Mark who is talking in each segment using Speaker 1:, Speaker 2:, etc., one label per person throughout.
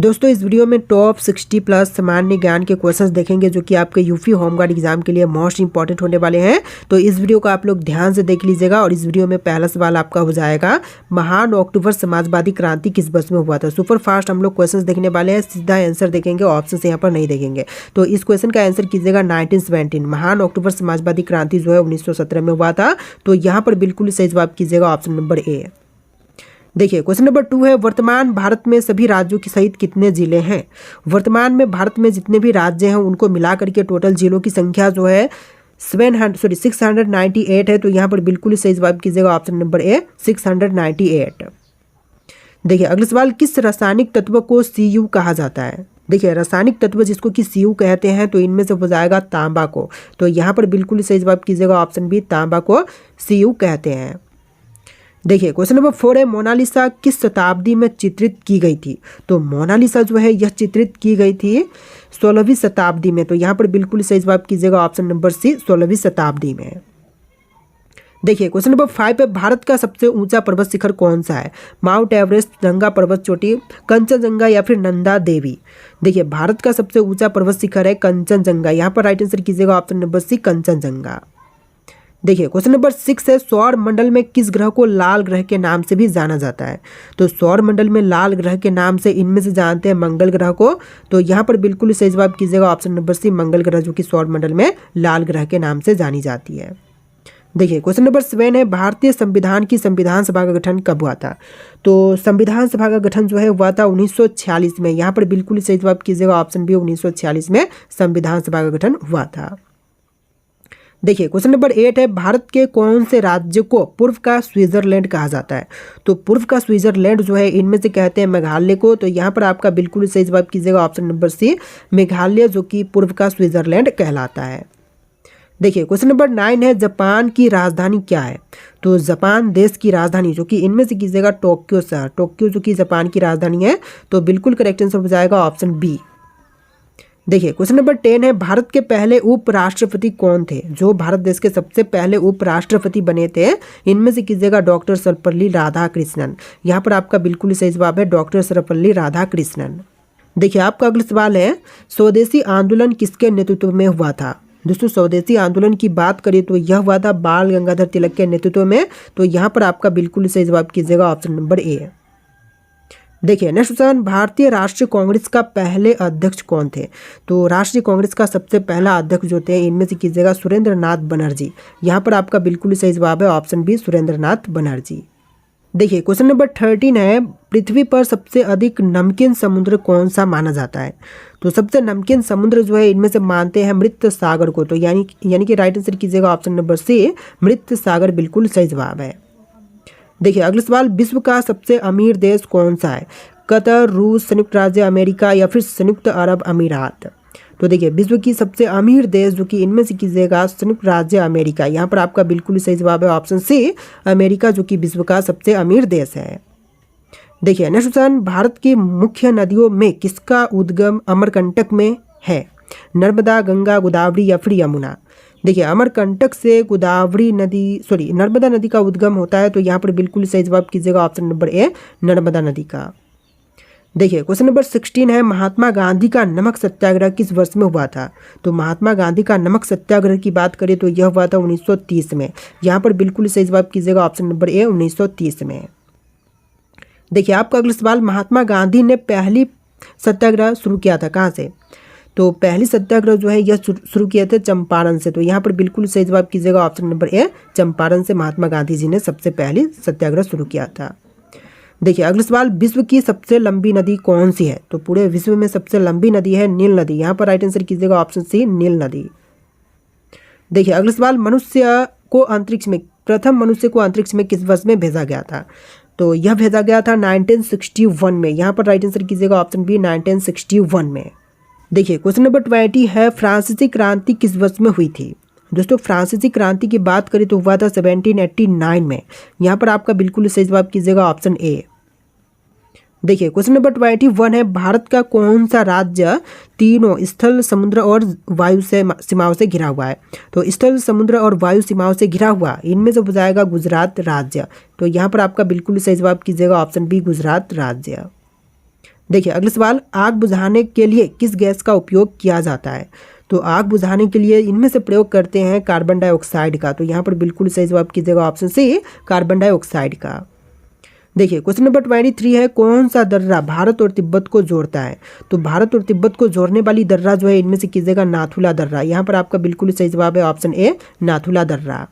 Speaker 1: दोस्तों इस वीडियो में टॉप 60 प्लस सामान्य ज्ञान के क्वेश्चंस देखेंगे जो कि आपके यूपी होमगार्ड एग्जाम के लिए मोस्ट इंपॉर्टेंट होने वाले हैं। तो इस वीडियो को आप लोग ध्यान से देख लीजिएगा। और इस वीडियो में पहला सवाल आपका हो जाएगा, महान अक्टूबर समाजवादी क्रांति किस वर्ष में हुआ था। सुपर फास्ट हम लोग क्वेश्चन देखने वाले हैं, सीधा आंसर देखेंगे, ऑप्शन यहाँ पर नहीं देखेंगे। तो इस क्वेश्चन का आंसर कीजिएगा 1917। महान अक्टूबर समाजवादी क्रांति जो है 1917 में हुआ था। तो यहाँ पर बिल्कुल सही जवाब कीजिएगा ऑप्शन नंबर ए। देखिए क्वेश्चन नंबर 2 है, वर्तमान भारत में सभी राज्यों के सहित कितने जिले हैं। वर्तमान में भारत में जितने भी राज्य हैं उनको मिला करके टोटल जिलों की संख्या जो है 698 है। तो यहाँ पर बिल्कुल सही जवाब कीजिएगा ऑप्शन नंबर ए 698। देखिए अगला सवाल, किस रासायनिक तत्व को Cu कहा जाता है। देखिए रासायनिक तत्व जिसको कि Cu कहते हैं तो इनमें से हो जाएगा तांबा को। तो यहाँ पर बिल्कुल सही जवाब कीजिएगा ऑप्शन बी, तांबा को Cu कहते हैं। देखिए क्वेश्चन नंबर 4 है, मोनालिसा किस शताब्दी में चित्रित की गई थी। तो मोनालिसा जो है यह चित्रित की गई थी 16वीं शताब्दी में। तो यहाँ पर बिल्कुल सही जवाब कीजिएगा ऑप्शन नंबर सी, 16वीं शताब्दी में। देखिए क्वेश्चन नंबर 5 है, भारत का सबसे ऊंचा पर्वत शिखर कौन सा है। माउंट एवरेस्ट, जंगा पर्वत चोटी, कंचनजंगा या फिर नंदा देवी। देखिए भारत का सबसे ऊंचा पर्वत शिखर है कंचनजंगा। यहाँ पर राइट आंसर कीजिएगा ऑप्शन नंबर सी, कंचनजंगा। देखिए क्वेश्चन नंबर 6 है, सौर मंडल में किस ग्रह को लाल ग्रह के नाम से भी जाना जाता है। तो सौर मंडल में लाल ग्रह के नाम से इनमें से जानते हैं मंगल ग्रह को। तो यहाँ पर बिल्कुल सही जवाब कीजिएगा ऑप्शन नंबर सी, मंगल ग्रह जो कि सौर मंडल में लाल ग्रह के नाम से जानी जाती है। देखिए क्वेश्चन नंबर 7 है, भारतीय संविधान की संविधान सभा का गठन कब हुआ था। तो संविधान सभा का गठन जो है हुआ था 1946 में। यहाँ पर बिल्कुल सही जवाब कीजिएगा ऑप्शन बी, 1946 में संविधान सभा का गठन हुआ था। देखिए क्वेश्चन नंबर 8 है, भारत के कौन से राज्य को पूर्व का स्विट्जरलैंड कहा जाता है। तो पूर्व का स्विट्जरलैंड जो है इनमें से कहते हैं मेघालय को। तो यहाँ पर आपका बिल्कुल सही जवाब कीजिएगा ऑप्शन नंबर सी, मेघालय जो कि पूर्व का स्विट्जरलैंड कहलाता है। देखिए क्वेश्चन नंबर 9 है, जापान की राजधानी क्या है। तो जापान देश की राजधानी जो कि इनमें से कीजिएगा टोक्यो शहर। टोक्यो जो कि जापान की राजधानी है। तो बिल्कुल करेक्ट आंसर हो जाएगा ऑप्शन बी। देखिए क्वेश्चन नंबर 10 है, भारत के पहले उपराष्ट्रपति कौन थे। जो भारत देश के सबसे पहले उपराष्ट्रपति बने थे इनमें से कीजिएगा डॉक्टर सर्वपल्ली राधाकृष्णन। यहाँ पर आपका बिल्कुल सही जवाब है डॉक्टर सर्वपल्ली राधाकृष्णन। देखिए आपका अगला सवाल है, स्वदेशी आंदोलन किसके नेतृत्व में हुआ था। दोस्तों स्वदेशी आंदोलन की बात करें तो यह हुआ था बाल गंगाधर तिलक के नेतृत्व में। तो यहाँ पर आपका बिल्कुल सही जवाब कीजिएगा ऑप्शन नंबर ए। देखिए नेक्स्ट क्वेश्चन, भारतीय राष्ट्रीय कांग्रेस का पहले अध्यक्ष कौन थे। तो राष्ट्रीय कांग्रेस का सबसे पहला अध्यक्ष जो थे इनमें से कीजिएगा सुरेंद्र नाथ बनर्जी। यहाँ पर आपका बिल्कुल सही जवाब है ऑप्शन बी, सुरेंद्र नाथ बनर्जी। देखिए क्वेश्चन नंबर 13 है, पृथ्वी पर सबसे अधिक नमकीन समुद्र कौन सा माना जाता है। तो सबसे नमकीन समुद्र जो है इनमें से मानते हैं मृत सागर को। तो यानी कि राइट आंसर कीजिएगा ऑप्शन नंबर सी, मृत सागर बिल्कुल सही जवाब है। देखिए अगला सवाल, विश्व का सबसे अमीर देश कौन सा है। कतर, रूस, संयुक्त राज्य अमेरिका या फिर संयुक्त अरब अमीरात। तो देखिए विश्व की सबसे अमीर देश जो कि इनमें से कीजिएगा संयुक्त राज्य अमेरिका। यहाँ पर आपका बिल्कुल सही जवाब है ऑप्शन सी, अमेरिका जो कि विश्व का सबसे अमीर देश है। देखिए नेक्स्ट क्वेश्चन, भारत की मुख्य नदियों में किसका उद्गम अमरकंटक में है। नर्मदा, गंगा, गोदावरी या फिर यमुना। देखिए अमरकंटक से नर्मदा नदी का उद्गम होता है। तो यहाँ पर बिल्कुल सही जवाब कीजिएगा ऑप्शन नंबर ए, नर्मदा नदी का। देखिए क्वेश्चन नंबर 16 है, महात्मा गांधी का नमक सत्याग्रह किस वर्ष में हुआ था। तो महात्मा गांधी का नमक सत्याग्रह की बात करें तो यह हुआ था 1930 में। यहाँ पर बिल्कुल सही जवाब कीजिएगा ऑप्शन नंबर ए, 1930 में। देखिए आपका अगला सवाल, महात्मा गांधी ने पहली सत्याग्रह शुरू किया था कहाँ से। तो पहली सत्याग्रह जो है यह शुरू किए थे चंपारण से। तो यहाँ पर बिल्कुल सही जवाब कीजिएगा ऑप्शन नंबर ए, चंपारण से महात्मा गांधी जी ने सबसे पहली सत्याग्रह शुरू किया था। देखिए अगला सवाल, विश्व की सबसे लंबी नदी कौन सी है। तो पूरे विश्व में सबसे लंबी नदी है नील नदी। यहाँ पर राइट आंसर कीजिएगा ऑप्शन सी, नील नदी। देखिए अगला सवाल, प्रथम मनुष्य को अंतरिक्ष में किस वर्ष में भेजा गया था। तो यह भेजा गया था 1961 में। यहाँ पर राइट आंसर कीजिएगा ऑप्शन बी, 1961 में। देखिए क्वेश्चन नंबर 20 है, फ्रांसीसी क्रांति किस वर्ष में हुई थी। दोस्तों फ्रांसीसी क्रांति की बात करें तो हुआ था 1789 में। यहाँ पर आपका बिल्कुल सही जवाब कीजिएगा ऑप्शन ए। देखिए क्वेश्चन नंबर 21 है, भारत का कौन सा राज्य तीनों स्थल, समुद्र और वायु से सीमाओं से घिरा हुआ है। तो स्थल, समुद्र और वायु सीमाओं से घिरा हुआ इनमें से हो जाएगा गुजरात राज्य। तो यहाँ पर आपका बिल्कुल सही जवाब कीजिएगा ऑप्शन बी, गुजरात राज्य। देखिए अगला सवाल, आग बुझाने के लिए किस गैस का उपयोग किया जाता है? तो आग बुझाने के लिए इनमें से प्रयोग करते हैं कार्बन डाइऑक्साइड का। तो यहाँ पर बिल्कुल सही जवाब कीजिएगा ऑप्शन सी, कार्बन डाइऑक्साइड का। देखिए क्वेश्चन नंबर 23 है, कौन सा दर्रा भारत और तिब्बत को जोड़ता है? तो भारत और तिब्बत को जोड़ने वाली दर्रा जो है इनमें से कीजिएगा नाथुला दर्रा। यहाँ पर आपका बिल्कुल सही जवाब है ऑप्शन ए, नाथुला दर्रा।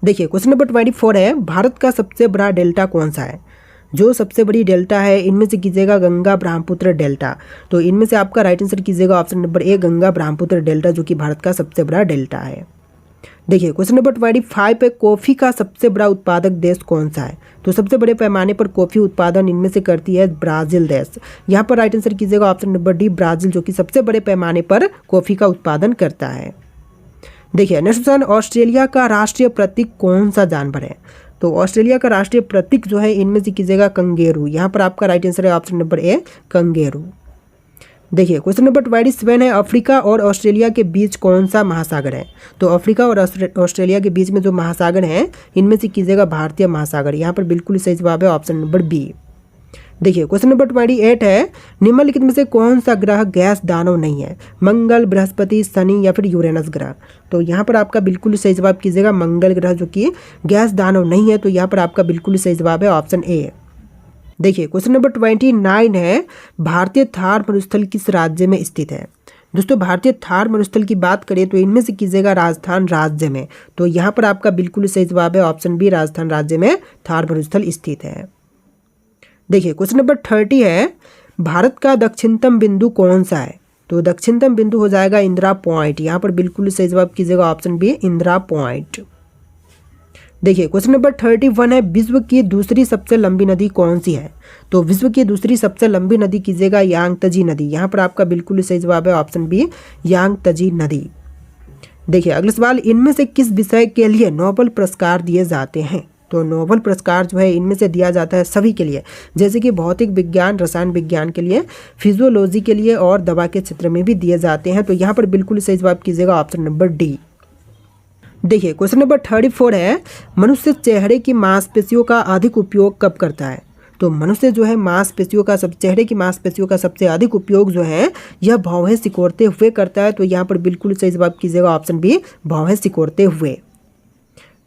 Speaker 1: देखिए क्वेश्चन नंबर 24 है, भारत का सबसे बड़ा डेल्टा कौन सा है? जो सबसे बड़ी डेल्टा है इनमें से कीजिएगा गंगा ब्रह्मपुत्र डेल्टा। तो इनमें से आपका राइट आंसर कीजिएगा option number A, Ganga Brahmaputra delta, जो कि भारत का सबसे बड़ा डेल्टा है। देखिए क्वेश्चन नंबर 25 पे, कॉफ़ी का सबसे बड़ा उत्पादक देश कौन सा है? तो सबसे बड़े पैमाने पर कॉफ़ी उत्पादन इनमें से करती है ब्राज़ील देश। यहाँ पर राइट आंसर कीजिएगा ऑप्शन नंबर डी, ब्राज़ील, जो कि सबसे बड़े पैमाने पर कॉफ़ी का उत्पादन करता है। देखिए नेक्स्ट क्वेश्चन, ऑस्ट्रेलिया का राष्ट्रीय प्रतीक कौन सा जानवर है? तो ऑस्ट्रेलिया का राष्ट्रीय प्रतीक जो है इनमें से कीजिएगा कंगेरू। यहाँ पर आपका राइट आंसर है ऑप्शन नंबर ए, कंगेरू। देखिए क्वेश्चन नंबर 27 है, अफ्रीका और ऑस्ट्रेलिया के बीच कौन सा महासागर है? तो अफ्रीका और ऑस्ट्रेलिया के बीच में जो महासागर है इनमें से कीजिएगा भारतीय महासागर। यहाँ पर बिल्कुल सही जवाब है ऑप्शन नंबर बी। देखिए क्वेश्चन नंबर 28 है, निम्नलिखित में से कौन सा ग्रह गैस दानव नहीं है? मंगल, बृहस्पति, शनि या फिर यूरेनस ग्रह। तो यहाँ पर आपका बिल्कुल सही जवाब कीजिएगा मंगल ग्रह, जो कि गैस दानव नहीं है। तो यहाँ पर आपका बिल्कुल सही जवाब है ऑप्शन ए। देखिए क्वेश्चन नंबर 29 है, भारतीय थार मरुस्थल किस राज्य में स्थित है? दोस्तों भारतीय थार मरुस्थल की बात करें तो इनमें से कीजिएगा राजस्थान राज्य में। तो यहाँ पर आपका बिल्कुल सही जवाब है ऑप्शन बी, राजस्थान राज्य में थार मरुस्थल स्थित है। देखिए क्वेश्चन नंबर 30 है, भारत का दक्षिणतम बिंदु कौन सा है? तो दक्षिणतम बिंदु हो जाएगा इंदिरा पॉइंट। यहाँ पर बिल्कुल सही जवाब कीजिएगा ऑप्शन बी, इंदिरा पॉइंट। देखिए क्वेश्चन नंबर 31 है, विश्व की दूसरी सबसे लंबी नदी कौन सी है? तो विश्व की दूसरी सबसे लंबी नदी कीजिएगा यांगत्जी नदी। यहाँ पर आपका बिल्कुल सही जवाब है ऑप्शन बी, यांगत्जी नदी। देखिए अगला सवाल, इनमें से किस विषय के लिए नोबेल पुरस्कार दिए जाते हैं? तो नोबेल पुरस्कार जो है इनमें से दिया जाता है सभी के लिए, जैसे कि भौतिक विज्ञान, रसायन विज्ञान के लिए, फिजियोलॉजी के लिए और दवा के क्षेत्र में भी दिए जाते हैं। तो यहाँ पर बिल्कुल सही जवाब कीजिएगा ऑप्शन नंबर डी। देखिए क्वेश्चन नंबर 34 है, मनुष्य चेहरे की मांसपेशियों का अधिक उपयोग कब करता है? तो मनुष्य जो है मांसपेशियों का चेहरे की मांसपेशियों का सबसे अधिक उपयोग जो है यह भौहें सिकोड़ते हुए करता है। तो यहाँ पर बिल्कुल सही जवाब कीजिएगा ऑप्शन बी, भौहें सिकोड़ते हुए।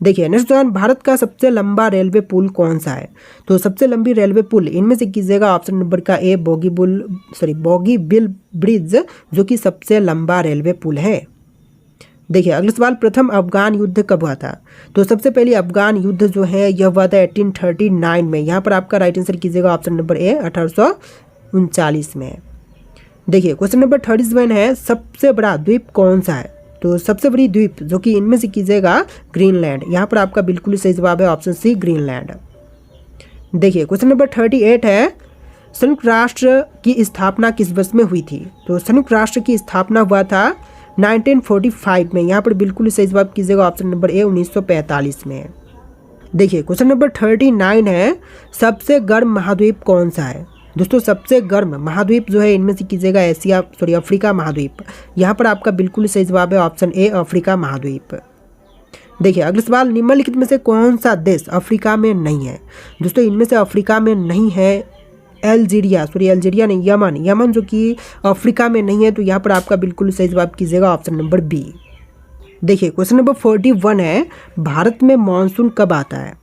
Speaker 1: देखिए नेक्स्ट क्वेश्चन, भारत का सबसे लंबा रेलवे पुल कौन सा है? तो सबसे लंबी रेलवे पुल इनमें से कीजिएगा ऑप्शन नंबर का ए, बोगीबिल ब्रिज, जो कि सबसे लंबा रेलवे पुल है। देखिए अगला सवाल, प्रथम अफगान युद्ध कब हुआ था? तो सबसे पहले अफगान युद्ध जो है यह हुआ था 1839 में। यहाँ पर आपका राइट आंसर कीजिएगा ऑप्शन नंबर ए, 1839 में। देखिए क्वेश्चन नंबर 37 है, सबसे बड़ा द्वीप कौन सा है? तो सबसे बड़ी द्वीप जो कि इनमें से कीजिएगा ग्रीनलैंड। यहाँ पर आपका बिल्कुल सही जवाब है ऑप्शन सी, ग्रीनलैंड। देखिए क्वेश्चन नंबर 38 है, संयुक्त राष्ट्र की स्थापना किस वर्ष में हुई थी? तो संयुक्त राष्ट्र की स्थापना हुआ था 1945 में। यहाँ पर बिल्कुल सही जवाब कीजिएगा ऑप्शन नंबर ए, 1945 में। देखिए क्वेश्चन नंबर 39 है, सबसे गर्म महाद्वीप कौन सा है? दोस्तों सबसे गर्म महाद्वीप जो है इनमें से कीजिएगा अफ्रीका महाद्वीप। यहाँ पर आपका बिल्कुल सही जवाब है ऑप्शन ए, अफ्रीका महाद्वीप। देखिए अगला सवाल, निम्नलिखित में से कौन सा देश अफ्रीका में नहीं है? दोस्तों इनमें से अफ्रीका में नहीं है अल्जीरिया नहीं, यमन जो कि अफ्रीका में नहीं है। तो यहाँ पर आपका बिल्कुल सही जवाब कीजिएगा ऑप्शन नंबर बी। देखिए क्वेश्चन नंबर 41 है, भारत में मानसून कब आता है?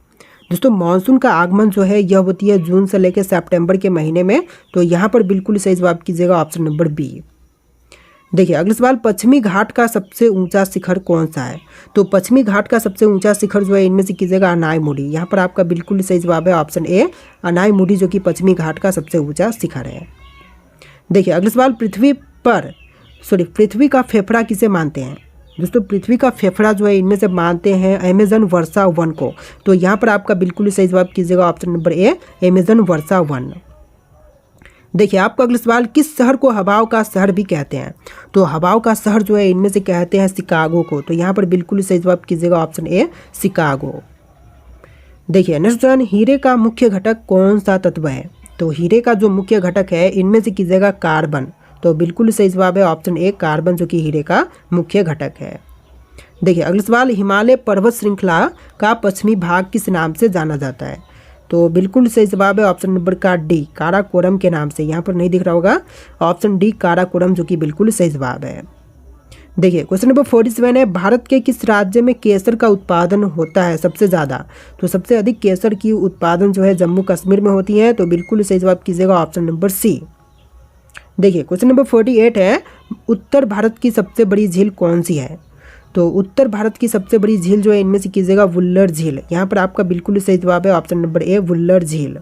Speaker 1: दोस्तों मानसून का आगमन जो है यह होती है जून से लेकर सितंबर के महीने में। तो यहाँ पर बिल्कुल सही जवाब कीजिएगा ऑप्शन नंबर बी। देखिए अगला सवाल, पश्चिमी घाट का सबसे ऊंचा शिखर कौन सा है? तो पश्चिमी घाट का सबसे ऊंचा शिखर जो है इनमें से कीजिएगा अनायमुडी। यहाँ पर आपका बिल्कुल सही जवाब है ऑप्शन ए, अनायमुडी, जो कि पश्चिमी घाट का सबसे ऊंचा शिखर है। देखिए अगला सवाल, पृथ्वी का फेफड़ा किसे मानते हैं? दोस्तों पृथ्वी का फेफड़ा जो है इनमें से मानते हैं अमेजन वर्षा वन को। तो यहाँ पर आपका बिल्कुल सही जवाब कीजिएगा option number A, Amazon Varsha one. देखिए आपका अगला सवाल, किस शहर को हवाओं का शहर भी कहते हैं? तो हवाओं का शहर जो है इनमें से कहते हैं शिकागो को। तो यहाँ पर बिल्कुल सही जवाब कीजिएगा ऑप्शन ए, शिकागो। देखिए नेक्स्ट क्वेश्चन, हीरे का मुख्य घटक कौन सा तत्व है? तो हीरे का जो मुख्य घटक है इनमें से कीजिएगा कार्बन। तो बिल्कुल सही जवाब है ऑप्शन ए, कार्बन, जो कि हीरे का मुख्य घटक है। देखिए अगला सवाल, हिमालय पर्वत श्रृंखला का पश्चिमी भाग किस नाम से जाना जाता है? तो बिल्कुल सही जवाब है ऑप्शन नंबर का डी, काराकोरम के नाम से। यहाँ पर नहीं दिख रहा होगा, ऑप्शन डी काराकोरम, जो कि बिल्कुल सही जवाब है। देखिए क्वेश्चन नंबर 47 है, भारत के किस राज्य में केसर का उत्पादन होता है सबसे ज़्यादा? तो सबसे अधिक केसर की उत्पादन जो है जम्मू कश्मीर में होती है। तो बिल्कुल सही जवाब कीजिएगा ऑप्शन नंबर सी। देखिए क्वेश्चन नंबर 48 है, उत्तर भारत की सबसे बड़ी झील कौन सी है? तो उत्तर भारत की सबसे बड़ी झील जो है इनमें से कीजिएगा वुल्लर झील। यहाँ पर आपका बिल्कुल सही जवाब है ऑप्शन नंबर ए, वुल्लर झील।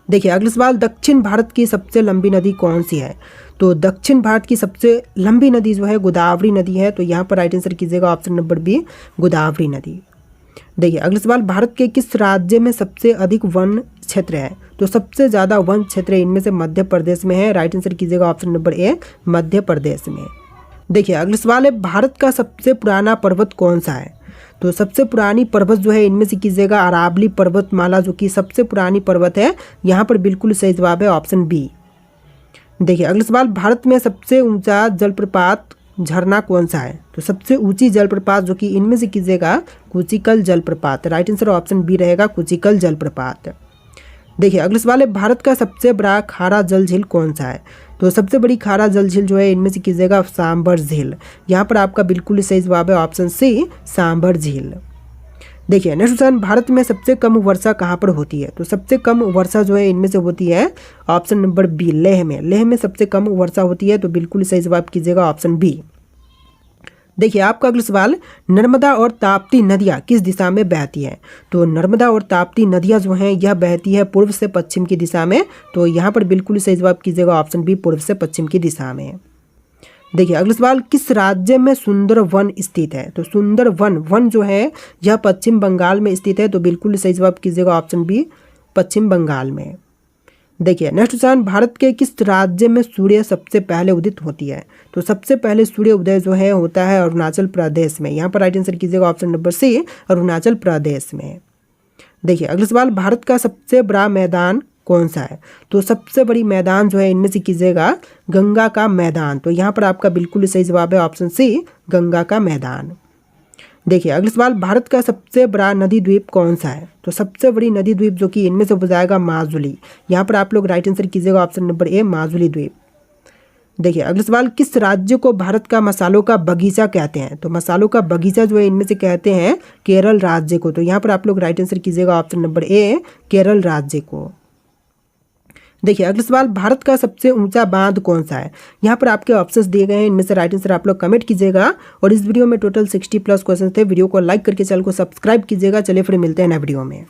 Speaker 1: देखिए अगला सवाल, दक्षिण भारत की सबसे लंबी नदी कौन सी है? तो दक्षिण भारत की सबसे लंबी नदी जो है गोदावरी नदी है। तो यहाँ पर राइट आंसर कीजिएगा ऑप्शन नंबर बी, गोदावरी नदी। देखिए अगला सवाल, भारत के किस राज्य में सबसे अधिक वन क्षेत्र है? तो सबसे ज़्यादा वन क्षेत्र इनमें से मध्य प्रदेश में है। राइट आंसर कीजिएगा option number A, Madhya Pradesh में। देखिए अगला सवाल है, भारत का सबसे पुराना पर्वत कौन सा है? तो सबसे पुरानी पर्वत जो है इनमें से कीजिएगा अरावली पर्वतमाला, जो कि सबसे पुरानी पर्वत है। यहाँ पर बिल्कुल सही जवाब है ऑप्शन बी। देखिए अगला सवाल, भारत में सबसे ऊंचा जलप्रपात झरना कौन सा है? तो सबसे ऊंची जलप्रपात जो कि इनमें से कीजिएगा कुचिकल जलप्रपात। राइट आंसर ऑप्शन बी रहेगा, कुचिकल जलप्रपात। देखिए अगला सवाल है, भारत का सबसे बड़ा खारा जल झील कौन सा है? तो सबसे बड़ी खारा जल झील जो है इनमें से कीजिएगा सांबर झील। यहाँ पर आपका बिल्कुल सही जवाब है ऑप्शन सी, सांबर झील। देखिए नेक्स्ट क्वेश्चन, भारत में सबसे कम वर्षा कहाँ पर होती है? तो सबसे कम वर्षा जो है इनमें से होती है ऑप्शन नंबर बी, लेह में। लेह में सबसे कम वर्षा होती है। तो बिल्कुल सही जवाब कीजिएगा ऑप्शन बी। देखिए आपका अगला सवाल, नर्मदा और ताप्ती नदियाँ किस दिशा में बहती हैं? तो नर्मदा और ताप्ती नदियाँ जो हैं यह बहती है पूर्व से पश्चिम की दिशा में। तो यहाँ पर बिल्कुल सही जवाब कीजिएगा ऑप्शन बी, पूर्व से पश्चिम की दिशा में। देखिए अगला सवाल, किस राज्य में सुंदर वन स्थित है? तो सुंदर वन जो है यह पश्चिम बंगाल में स्थित है। तो बिल्कुल सही जवाब कीजिएगा ऑप्शन बी, पश्चिम बंगाल में। देखिए नेक्स्ट क्वेश्चन, भारत के किस राज्य में सूर्य सबसे पहले उदित होती है? तो सबसे पहले सूर्य उदय जो है होता है अरुणाचल प्रदेश में। यहाँ पर राइट आंसर कीजिएगा option number C, Arunachal Pradesh में। देखिए अगला सवाल, भारत का सबसे बड़ा मैदान कौन सा है? तो सबसे बड़ी मैदान जो है इनमें से कीजिएगा गंगा का मैदान। तो यहाँ पर आपका बिल्कुल सही जवाब है ऑप्शन सी, गंगा का मैदान। देखिए अगला सवाल, भारत का सबसे बड़ा नदी द्वीप कौन सा है? तो सबसे बड़ी नदी द्वीप जो कि इनमें से हो जाएगा माजुली। यहाँ पर आप लोग राइट आंसर कीजिएगा ऑप्शन नंबर ए, माजुली द्वीप। देखिए अगला सवाल, किस राज्य को भारत का मसालों का बगीचा कहते हैं? तो मसालों का बगीचा जो है इनमें से कहते हैं केरल राज्य को। तो यहाँ पर आप लोग राइट आंसर कीजिएगा ऑप्शन नंबर ए, केरल राज्य को। देखिए अगला सवाल, भारत का सबसे ऊंचा बांध कौन सा है? यहाँ पर आपके ऑप्शंस दिए गए हैं, इनमें से राइट आंसर आप लोग कमेंट कीजिएगा। और इस वीडियो में टोटल 60+ क्वेश्चन थे। वीडियो को लाइक करके चैनल को सब्सक्राइब कीजिएगा। चलिए फिर मिलते हैं नए वीडियो में।